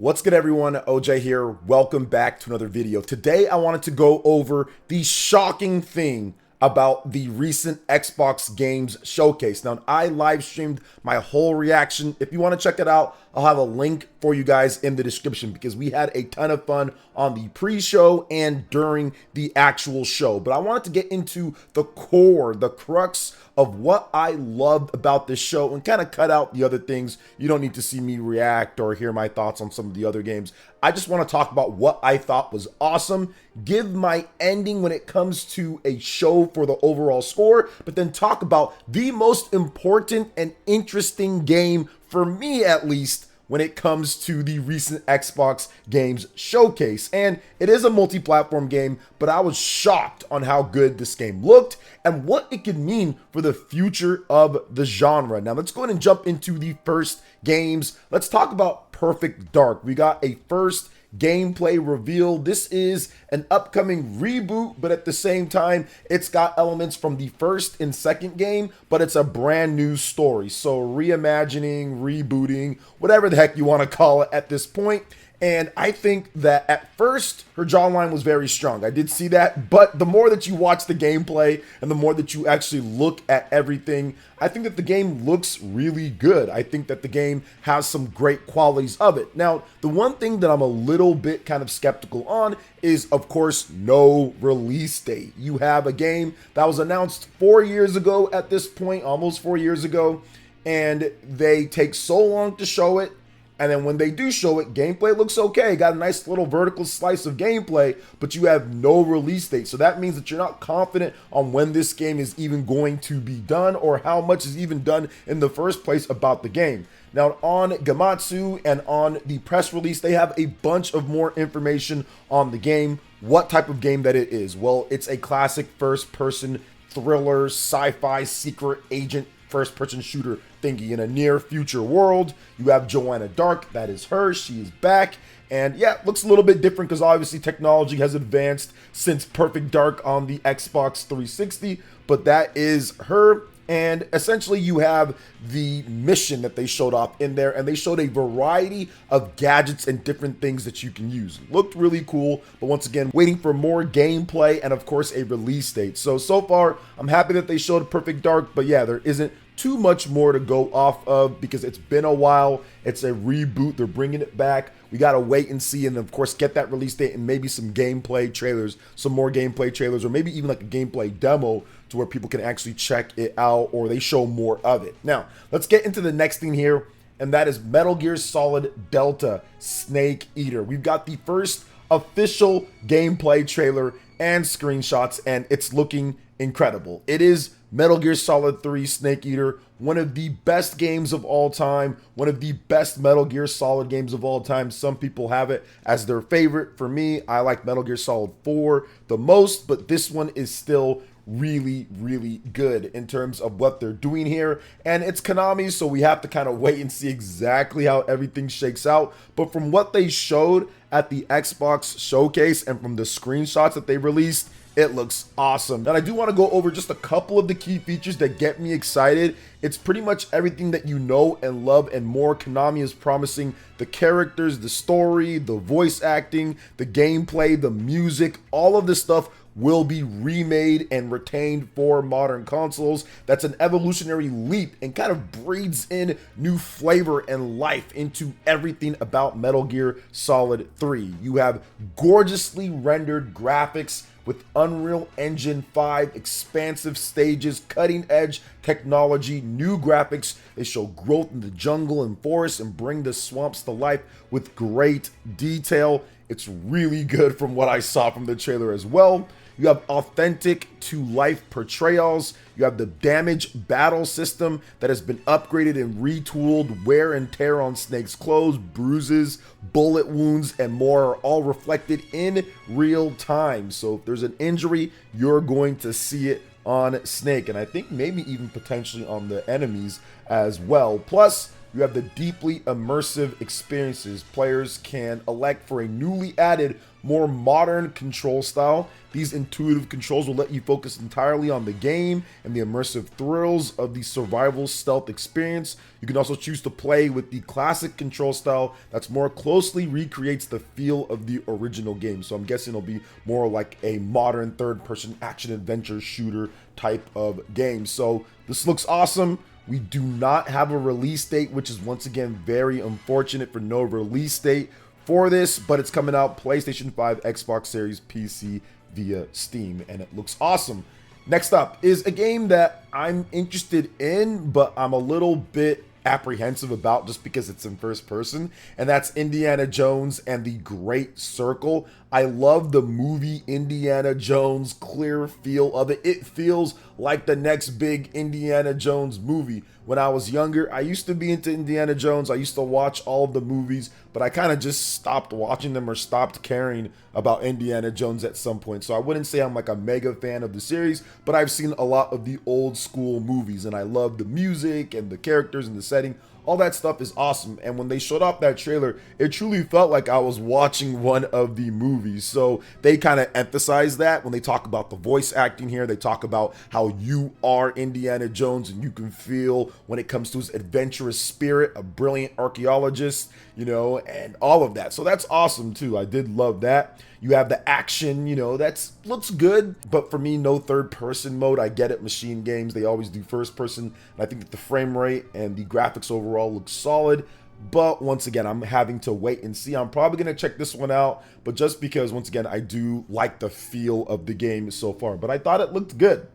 What's good, everyone? OJ here. Welcome back to another video. Today I wanted to go over the shocking thing about the recent Xbox Games Showcase. Now, I live streamed my whole reaction. If you want to check it out, I'll have a link for you guys in the description because we had a ton of fun on the pre-show and during the actual show. But I wanted to get into the core, the crux of what I loved about this show and kind of cut out the other things. You don't need to see me react or hear my thoughts on some of the other games. I just want to talk about what I thought was awesome, give my ending when it comes to a show for the overall score, but then talk about the most important and interesting game, for me at least, when it comes to the recent Xbox Games Showcase. And it is a multi-platform game, but I was shocked on how good this game looked and what it could mean for the future of the genre. Now, let's go ahead and jump into the first games. Let's talk about Perfect Dark. We got a first gameplay reveal. This is an upcoming reboot, but at the same time, it's got elements from the first and second game, but it's a brand new story. So reimagining, rebooting, whatever the heck you want to call it at this point. And I think that at first, her jawline was very strong. I did see that, but the more that you watch the gameplay and the more that you actually look at everything, I think that the game looks really good. I think that the game has some great qualities of it. Now, the one thing that I'm a little bit kind of skeptical on is, of course, no release date. You have a game that was announced 4 years ago at this point, almost 4 years ago, and they take so long to show it. And then when they do show it, gameplay looks okay. Got a nice little vertical slice of gameplay, but you have no release date. So that means that you're not confident on when this game is even going to be done or how much is even done in the first place about the game. Now, on Gematsu and on the press release, they have a bunch of more information on the game, what type of game that it is. Well, it's a classic first-person thriller, sci-fi, secret agent, first-person shooter thingy in a near future world. You have Joanna Dark, that is her, she is back. And yeah, it looks a little bit different because obviously technology has advanced since Perfect Dark on the Xbox 360, but that is her. And essentially you have the mission that they showed off in there, and they showed a variety of gadgets and different things that you can use. Looked really cool, but once again, waiting for more gameplay and of course a release date. So far, I'm happy that they showed Perfect Dark, but yeah, there isn't too much more to go off of because it's been a while. It's a reboot. They're bringing it back. We got to wait and see, and of course get that release date and maybe some gameplay trailers, some more gameplay trailers, or maybe even like a gameplay demo to where people can actually check it out or they show more of it. Now, let's get into the next thing here, and that is Metal Gear Solid Delta Snake Eater. We've got the first official gameplay trailer and screenshots, and it's looking incredible. It is Metal Gear Solid 3 Snake Eater, one of the best games of all time, one of the best Metal Gear Solid games of all time. Some people have it as their favorite. For me, I like Metal Gear Solid 4 the most, but this one is still really, really good in terms of what they're doing here. And it's Konami, so we have to kind of wait and see exactly how everything shakes out. But from what they showed at the Xbox showcase and from the screenshots that they released, it looks awesome. And I do want to go over just a couple of the key features that get me excited. It's pretty much everything that you know and love and more. Konami is promising the characters, the story, the voice acting, the gameplay, the music, all of this stuff will be remade and retained for modern consoles. That's an evolutionary leap and kind of breathes in new flavor and life into everything about Metal Gear Solid 3. You have gorgeously rendered graphics with Unreal Engine 5, expansive stages, cutting-edge technology, new graphics. They show growth in the jungle and forest and bring the swamps to life with great detail. It's really good from what I saw from the trailer as well. You have authentic to life portrayals. You have the damage battle system that has been upgraded and retooled. Wear and tear on Snake's clothes, bruises, bullet wounds, and more are all reflected in real time. So if there's an injury, you're going to see it on Snake, and I think maybe even potentially on the enemies as well. Plus, you have the deeply immersive experiences. Players can elect for a newly added, more modern control style. These intuitive controls will let you focus entirely on the game and the immersive thrills of the survival stealth experience. You can also choose to play with the classic control style that's more closely recreates the feel of the original game. So I'm guessing it'll be more like a modern third-person action adventure shooter type of game. So this looks awesome. We do not have a release date, which is once again very unfortunate for no release date for this, but it's coming out PlayStation 5, Xbox Series, PC via Steam, and it looks awesome. Next up is a game that I'm interested in, but I'm a little bit apprehensive about just because it's in first person, and that's Indiana Jones and the Great Circle. I love the movie Indiana Jones, clear feel of it. It feels like the next big Indiana Jones movie. When I was younger, I used to be into Indiana Jones. I used to watch all of the movies, but I kind of just stopped watching them or stopped caring about Indiana Jones at some point. So I wouldn't say I'm like a mega fan of the series, but I've seen a lot of the old school movies, and I love the music and the characters and the setting. All that stuff is awesome. And when they showed off that trailer, it truly felt like I was watching one of the movies. So they kind of emphasize that when they talk about the voice acting here. They talk about how you are Indiana Jones and you can feel when it comes to his adventurous spirit, a brilliant archaeologist, you know, and all of that. So that's awesome too. I did love that. You have the action, you know, that's looks good, but for me, no third person mode. I get it, machine games, they always do first person, and I think that the frame rate and the graphics overall look solid. But once again, I'm having to wait and see. I'm probably going to check this one out, but just because, once again, I do like the feel of the game so far, but I thought it looked good.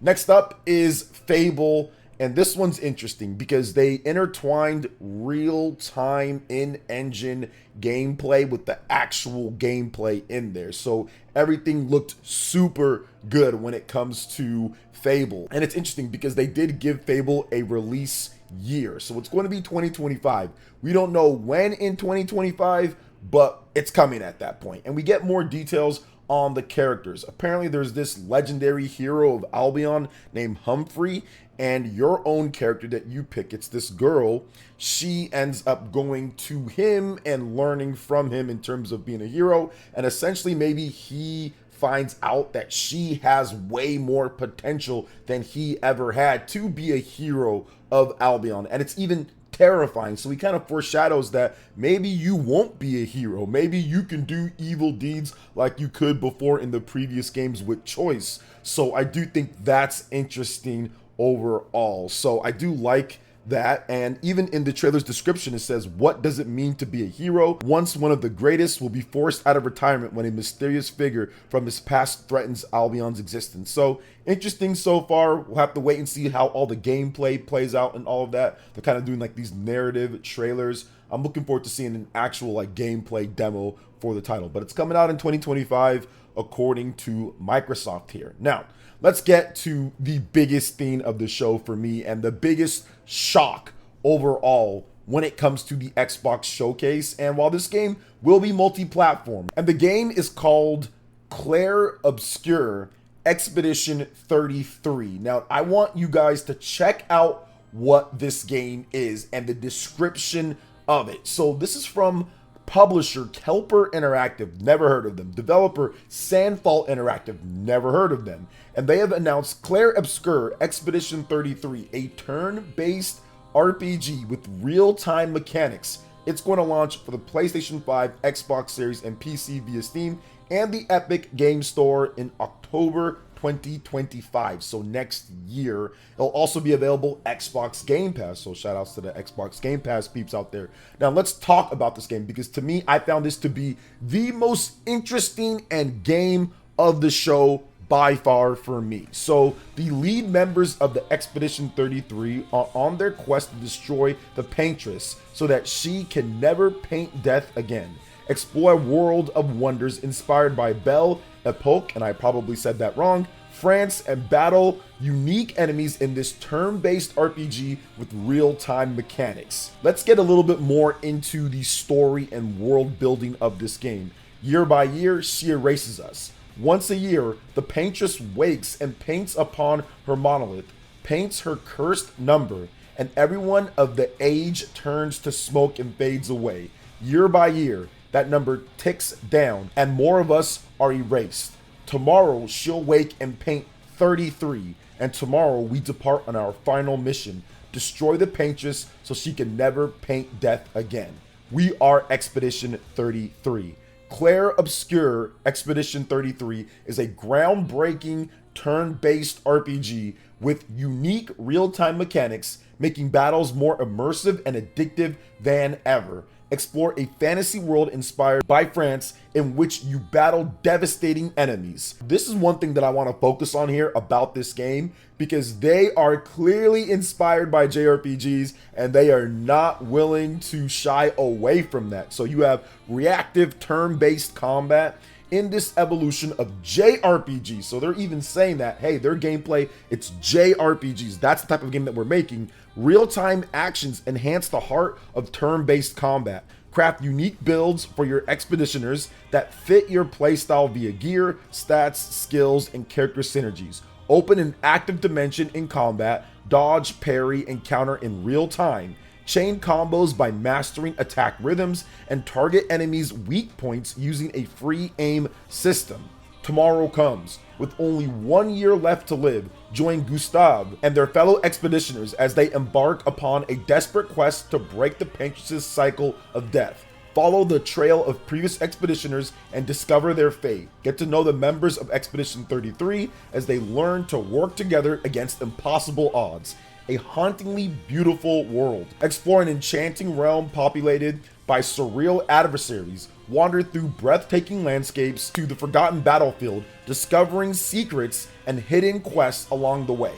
Next up is Fable. And this one's interesting because they intertwined real-time in-engine gameplay with the actual gameplay in there. So everything looked super good when it comes to Fable. And it's interesting because they did give Fable a release year. So it's going to be 2025. We don't know when in 2025, but it's coming at that point. And we get more details on the characters. Apparently there's this legendary hero of Albion named Humphrey, and your own character that you pick, it's this girl, she ends up going to him and learning from him in terms of being a hero, and essentially maybe he finds out that she has way more potential than he ever had to be a hero of Albion. And it's even terrifying. So he kind of foreshadows that maybe you won't be a hero. Maybe you can do evil deeds like you could before in the previous games with choice. So I do think that's interesting overall. So I do like that. And even in the trailer's description, it says, what does it mean to be a hero? Once one of the greatest will be forced out of retirement when a mysterious figure from his past threatens Albion's existence. So interesting so far. We'll have to wait and see how all the gameplay plays out and all of that. They're kind of doing like these narrative trailers. I'm looking forward to seeing an actual like gameplay demo for the title, but it's coming out in 2025 according to Microsoft here. Now, let's get to the biggest theme of the show for me and the biggest shock overall when it comes to the Xbox showcase. And while this game will be multi-platform, and the game is called Clair Obscur Expedition 33. Now, I want you guys to check out what this game is and the description of it. So this is from publisher Kelper Interactive, never heard of them. Developer Sandfall Interactive, never heard of them. And they have announced Clair Obscur Expedition 33, a turn-based RPG with real-time mechanics. It's going to launch for the PlayStation 5, Xbox Series, and PC via Steam and the Epic Game Store in October 2025, so next year. It'll also be available Xbox Game Pass, so shout outs to the Xbox Game Pass peeps out there. Now let's talk about this game, because to me, I found this to be the most interesting and game of the show by far for me. So the lead members of the Expedition 33 are on their quest to destroy the Paintress so that she can never paint death again. Explore a world of wonders inspired by Belle Epoque, and I probably said that wrong, France, and battle unique enemies in this turn-based RPG with real-time mechanics. Let's get a little bit more into the story and world building of this game. Year by year, she erases us. Once a year, the Paintress wakes and paints upon her monolith, paints her cursed number, and everyone of the age turns to smoke and fades away. Year by year, that number ticks down, and more of us are erased. Tomorrow, she'll wake and paint 33, and tomorrow we depart on our final mission: destroy the paintress so she can never paint death again. We are Expedition 33. Clair Obscur Expedition 33 is a groundbreaking turn-based RPG with unique real-time mechanics, making battles more immersive and addictive than ever. Explore a fantasy world inspired by France in which you battle devastating enemies. This is one thing that I want to focus on here about this game, because they are clearly inspired by JRPGs and they are not willing to shy away from that. So you have reactive turn-based combat in this evolution of JRPGs. So they're even saying that, hey, their gameplay, it's JRPGs. That's the type of game that we're making. Real-time actions enhance the heart of turn-based combat. Craft unique builds for your expeditioners that fit your playstyle via gear, stats, skills, and character synergies. Open an active dimension in combat, dodge, parry, and counter in real time. Chain combos by mastering attack rhythms, and target enemies' weak points using a free aim system. Tomorrow comes. With only 1 year left to live, join Gustave and their fellow expeditioners as they embark upon a desperate quest to break the Paintress's cycle of death. Follow the trail of previous expeditioners and discover their fate. Get to know the members of Expedition 33 as they learn to work together against impossible odds. A hauntingly beautiful world. Explore an enchanting realm populated by surreal adversaries. Wander through breathtaking landscapes to the forgotten battlefield, discovering secrets and hidden quests along the way.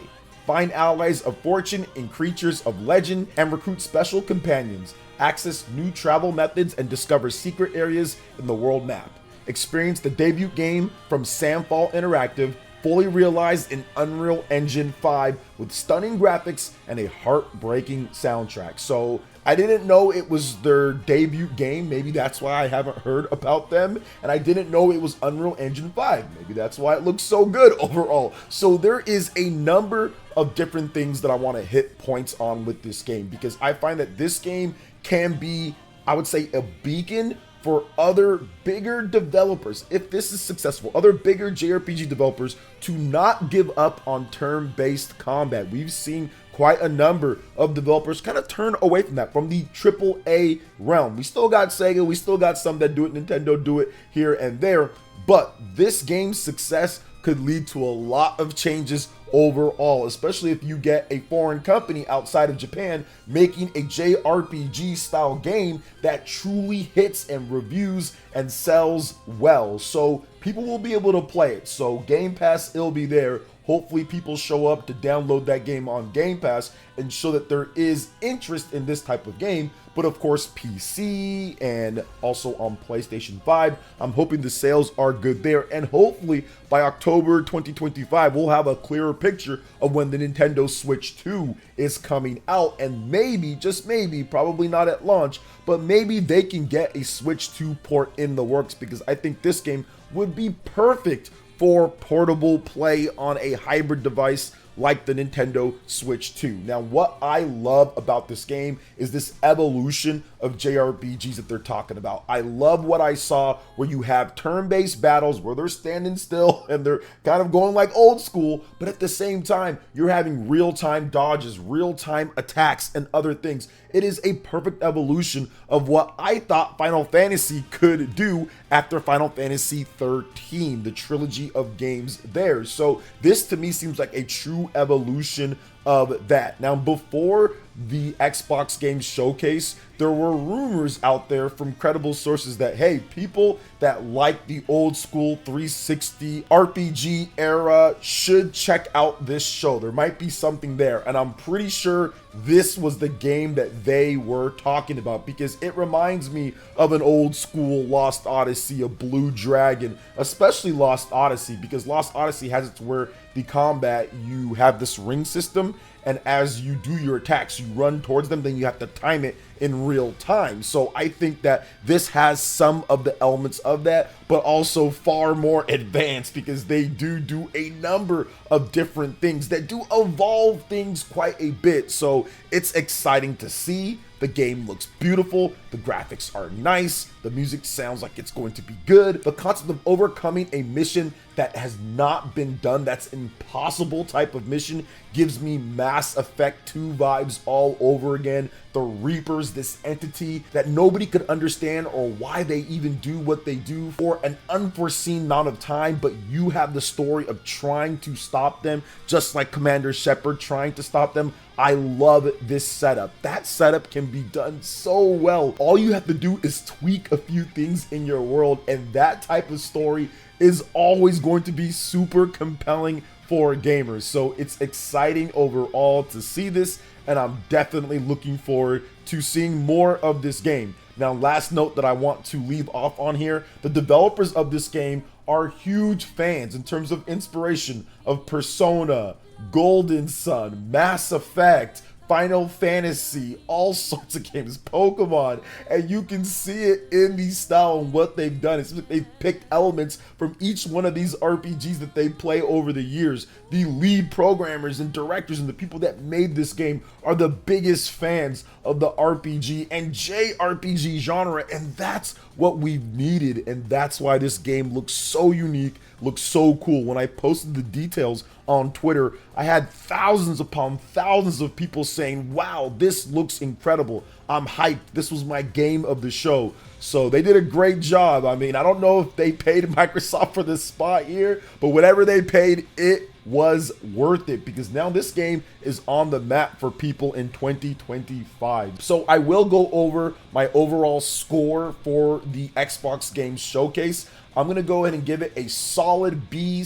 Find allies of fortune and creatures of legend, and recruit special companions. Access new travel methods and discover secret areas in the world map. Experience the debut game from Samfall Interactive, fully realized in Unreal Engine 5 with stunning graphics and a heartbreaking soundtrack. So I didn't know it was their debut game. Maybe that's why I haven't heard about them. And I didn't know it was Unreal Engine 5. Maybe that's why it looks so good overall. So there is a number of different things that I want to hit points on with this game, because I find that this game can be, I would say, a beacon for other bigger developers, if this is successful, other bigger JRPG developers, to not give up on turn-based combat. We've seen quite a number of developers kind of turn away from that, from the AAA realm. We still got Sega, we still got some that do it, Nintendo do it here and there, but this game's success could lead to a lot of changes overall, especially if you get a foreign company outside of Japan making a JRPG style game that truly hits and reviews and sells well. So people will be able to play it. So Game Pass, it'll be there. Hopefully people show up to download that game on Game Pass and show that there is interest in this type of game. But of course, PC and also on PlayStation 5, I'm hoping the sales are good there. And hopefully by October 2025, we'll have a clearer picture of when the Nintendo Switch 2 is coming out. And maybe, just maybe, probably not at launch, but maybe they can get a Switch 2 port in the works, because I think this game would be perfect for portable play on a hybrid device like the Nintendo Switch 2. Now, what I love about this game is this evolution of JRPGs that they're talking about. I love what I saw where you have turn-based battles where they're standing still and they're kind of going like old school, but at the same time, you're having real-time dodges, real-time attacks, and other things. It is a perfect evolution of what I thought Final Fantasy could do after Final Fantasy 13, the trilogy of games there. So this to me seems like a true evolution of that. Now, before the Xbox Games Showcase, there were rumors out there from credible sources that, hey, people that like the old school 360 RPG era should check out this show. There might be something there, and I'm pretty sure this was the game that they were talking about, because it reminds me of an old school Lost Odyssey, a Blue Dragon, especially Lost Odyssey, because Lost Odyssey has it to where the combat, you have this ring system, and as you do your attacks, you run towards them, then you have to time it in real time. So I think that this has some of the elements of that, but also far more advanced, because they do a number of different things that do evolve things quite a bit. So it's exciting to see. The game looks beautiful, the graphics are nice, the music sounds like it's going to be good. The concept of overcoming a mission that has not been done, that's impossible type of mission, gives me Mass Effect 2 vibes all over again. The Reapers, this entity that nobody could understand or why they even do what they do for an unforeseen amount of time, but you have the story of trying to stop them, just like Commander Shepard trying to stop them. I love this setup. That setup can be done so well. All you have to do is tweak a few things in your world, and that type of story is always going to be super compelling for gamers. So it's exciting overall to see this, and I'm definitely looking forward to seeing more of this game. Now, last note that I want to leave off on here, the developers of this game are huge fans in terms of inspiration of Persona, Golden Sun, Mass Effect, Final Fantasy, all sorts of games, Pokemon, and you can see it in the style and what they've done. It's like they've picked elements from each one of these RPGs that they play over the years. The lead programmers and directors and the people that made this game are the biggest fans of the RPG and JRPG genre, and that's what we've needed, and that's why this game looks so unique, looks so cool. When I posted the details on Twitter, I had thousands upon thousands of people saying, wow, this looks incredible. I'm hyped. This was my game of the show. So they did a great job. I mean, I don't know if they paid Microsoft for this spot here, but whatever they paid, it was worth it, because now this game is on the map for people in 2025. So I will go over my overall score for the Xbox Games Showcase. I'm going to go ahead and give it a solid B/B+.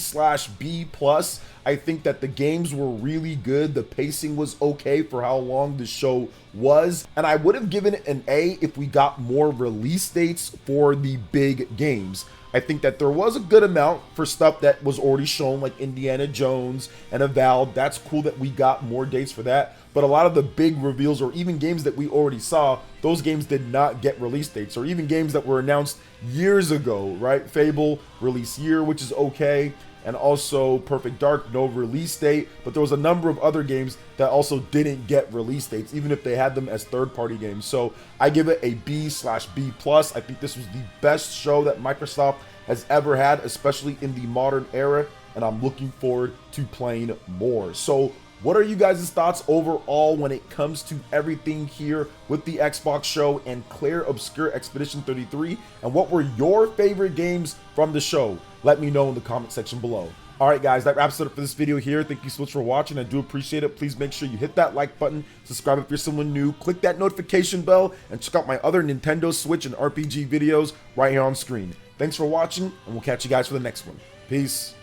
I think that the games were really good. The pacing was okay for how long the show was. And I would have given it an A if we got more release dates for the big games. I think that there was a good amount for stuff that was already shown, like Indiana Jones and Avowed. That's cool that we got more dates for that. But a lot of the big reveals, or even games that we already saw, those games did not get release dates, or even games that were announced years ago, right? Fable, release year, which is okay. And also Perfect Dark, no release date. But there was a number of other games that also didn't get release dates, even if they had them as third-party games. So I give it a B/B+. I think this was the best show that Microsoft has ever had, especially in the modern era, and I'm looking forward to playing more. So what are you guys' thoughts overall when it comes to everything here with the Xbox show and Clair Obscur Expedition 33? And what were your favorite games from the show? Let me know in the comment section below. All right, guys, that wraps it up for this video here. Thank you so much for watching. I do appreciate it. Please make sure you hit that like button, subscribe if you're someone new, click that notification bell, and check out my other Nintendo Switch and RPG videos right here on screen. Thanks for watching, and we'll catch you guys for the next one. Peace.